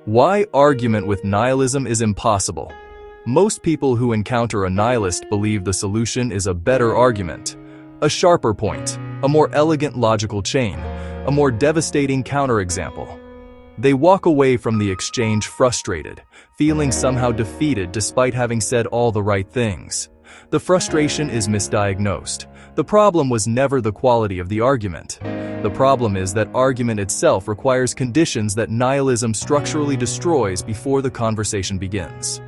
Why argument with nihilism is impossible. Most people who encounter a nihilist believe the solution is a better argument, a sharper point, a more elegant logical chain, a more devastating counterexample. They walk away from the exchange frustrated, feeling somehow defeated despite having said all the right things. The frustration is misdiagnosed. The problem was never the quality of the argument. The problem is that argument itself requires conditions that nihilism structurally destroys before the conversation begins.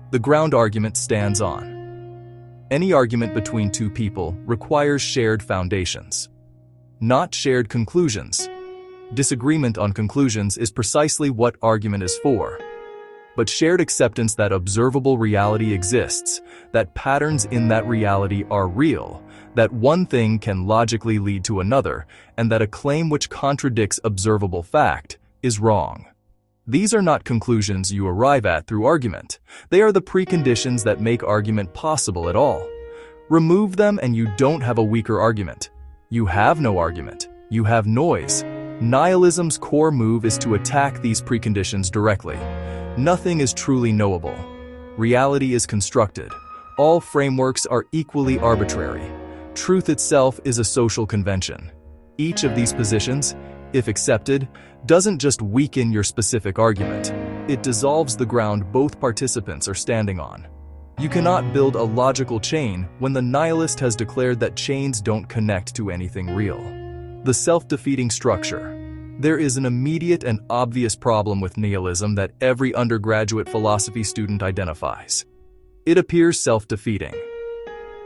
The ground argument stands on. Any argument between two people requires shared foundations, not shared conclusions. Disagreement on conclusions is precisely what argument is for. But shared acceptance that observable reality exists, that patterns in that reality are real, that one thing can logically lead to another, and that a claim which contradicts observable fact is wrong. These are not conclusions you arrive at through argument. They are the preconditions that make argument possible at all. Remove them and you don't have a weaker argument. You have no argument. You have noise. Nihilism's core move is to attack these preconditions directly. Nothing is truly knowable. Reality is constructed. All frameworks are equally arbitrary. Truth itself is a social convention. Each of these positions, if accepted, doesn't just weaken your specific argument. It dissolves the ground both participants are standing on. You cannot build a logical chain when the nihilist has declared that chains don't connect to anything real. The self-defeating structure. There is an immediate and obvious problem with nihilism that every undergraduate philosophy student identifies. It appears self-defeating.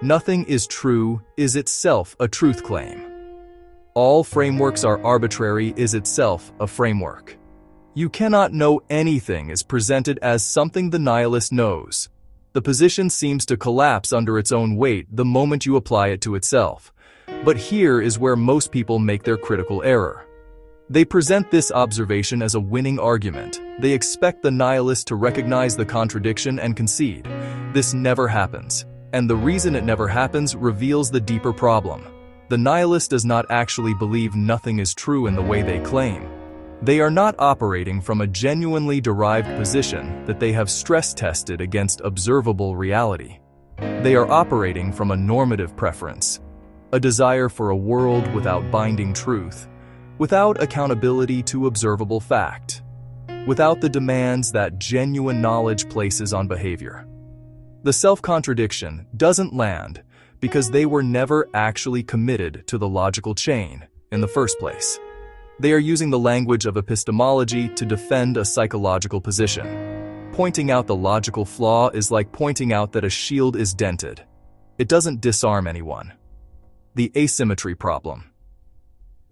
Nothing is true is itself a truth claim. All frameworks are arbitrary is itself a framework. You cannot know anything is presented as something the nihilist knows. The position seems to collapse under its own weight the moment you apply it to itself. But here is where most people make their critical error. They present this observation as a winning argument. They expect the nihilist to recognize the contradiction and concede. This never happens. And the reason it never happens reveals the deeper problem. The nihilist does not actually believe nothing is true in the way they claim. They are not operating from a genuinely derived position that they have stress-tested against observable reality. They are operating from a normative preference, a desire for a world without binding truth, without accountability to observable fact, without the demands that genuine knowledge places on behavior. The self-contradiction doesn't land because they were never actually committed to the logical chain in the first place. They are using the language of epistemology to defend a psychological position. Pointing out the logical flaw is like pointing out that a shield is dented. It doesn't disarm anyone. The asymmetry problem.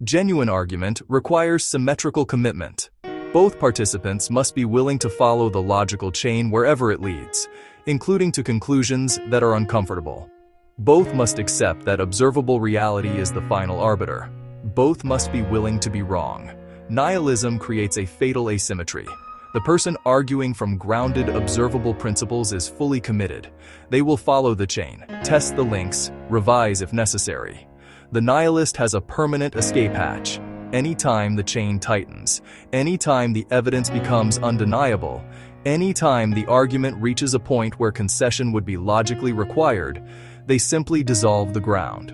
Genuine argument requires symmetrical commitment. Both participants must be willing to follow the logical chain wherever it leads, including to conclusions that are uncomfortable. Both must accept that observable reality is the final arbiter. Both must be willing to be wrong. Nihilism creates a fatal asymmetry. The person arguing from grounded, observable principles is fully committed. They will follow the chain, test the links, revise if necessary. The nihilist has a permanent escape hatch. Anytime the chain tightens, anytime the evidence becomes undeniable, anytime the argument reaches a point where concession would be logically required, they simply dissolve the ground.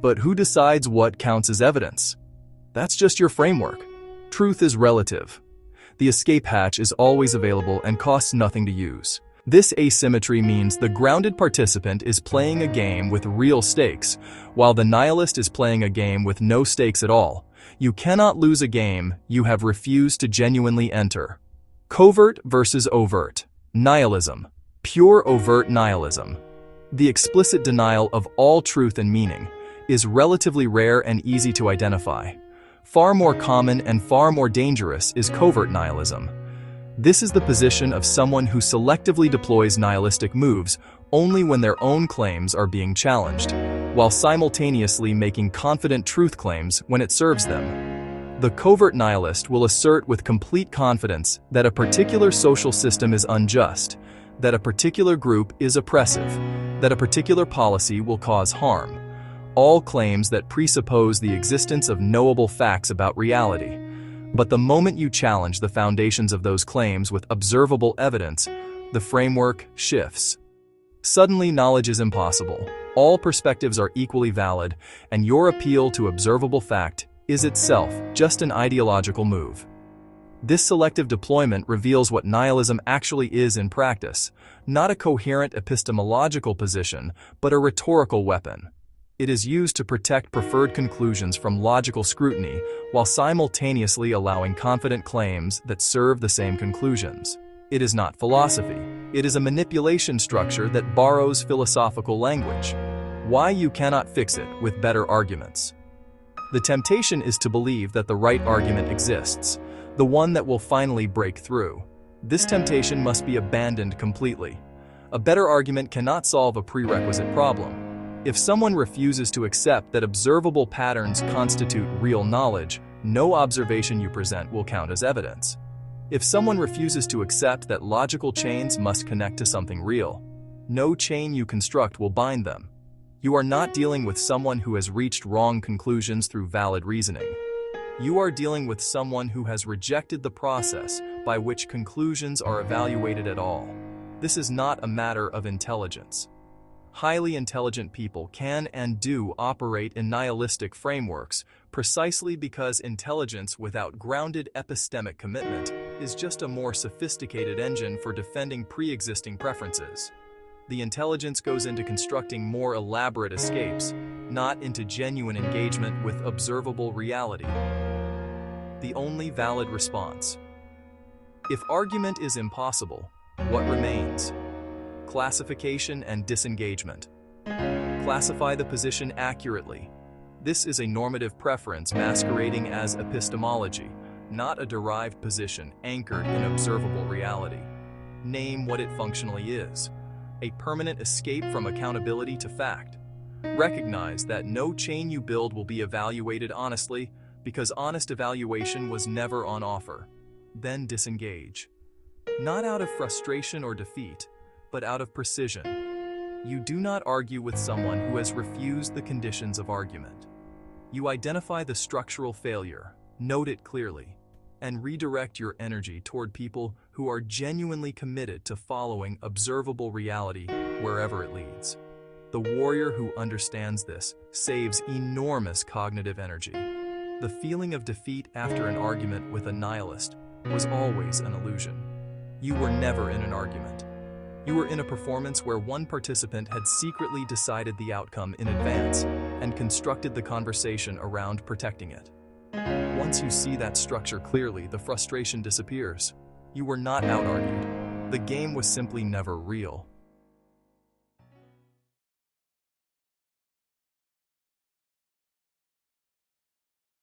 But who decides what counts as evidence? That's just your framework. Truth is relative. The escape hatch is always available and costs nothing to use. This asymmetry means the grounded participant is playing a game with real stakes, while the nihilist is playing a game with no stakes at all. You cannot lose a game you have refused to genuinely enter. Covert versus overt. Nihilism. Pure overt nihilism. The explicit denial of all truth and meaning is relatively rare and easy to identify. Far more common and far more dangerous is covert nihilism. This is the position of someone who selectively deploys nihilistic moves only when their own claims are being challenged, while simultaneously making confident truth claims when it serves them. The covert nihilist will assert with complete confidence that a particular social system is unjust, that a particular group is oppressive, that a particular policy will cause harm. All claims that presuppose the existence of knowable facts about reality. But the moment you challenge the foundations of those claims with observable evidence, the framework shifts. Suddenly, knowledge is impossible. All perspectives are equally valid, and your appeal to observable fact is itself just an ideological move. This selective deployment reveals what nihilism actually is in practice, not a coherent epistemological position, but a rhetorical weapon. It is used to protect preferred conclusions from logical scrutiny while simultaneously allowing confident claims that serve the same conclusions. It is not philosophy. It is a manipulation structure that borrows philosophical language. Why you cannot fix it with better arguments. The temptation is to believe that the right argument exists, the one that will finally break through. This temptation must be abandoned completely. A better argument cannot solve a prerequisite problem. If someone refuses to accept that observable patterns constitute real knowledge, no observation you present will count as evidence. If someone refuses to accept that logical chains must connect to something real, no chain you construct will bind them. You are not dealing with someone who has reached wrong conclusions through valid reasoning. You are dealing with someone who has rejected the process by which conclusions are evaluated at all. This is not a matter of intelligence. Highly intelligent people can and do operate in nihilistic frameworks precisely because intelligence without grounded epistemic commitment is just a more sophisticated engine for defending pre-existing preferences. The intelligence goes into constructing more elaborate escapes, not into genuine engagement with observable reality. The only valid response. If argument is impossible, what remains? Classification and disengagement. Classify the position accurately. This is a normative preference masquerading as epistemology, not a derived position anchored in observable reality. Name what it functionally is: a permanent escape from accountability to fact. Recognize that no chain you build will be evaluated honestly because honest evaluation was never on offer. Then disengage. Not out of frustration or defeat, but out of precision. You do not argue with someone who has refused the conditions of argument. You identify the structural failure, note it clearly, and redirect your energy toward people who are genuinely committed to following observable reality wherever it leads. The warrior who understands this saves enormous cognitive energy. The feeling of defeat after an argument with a nihilist was always an illusion. You were never in an argument. You were in a performance where one participant had secretly decided the outcome in advance and constructed the conversation around protecting it. Once you see that structure clearly, the frustration disappears. You were not out-argued. The game was simply never real.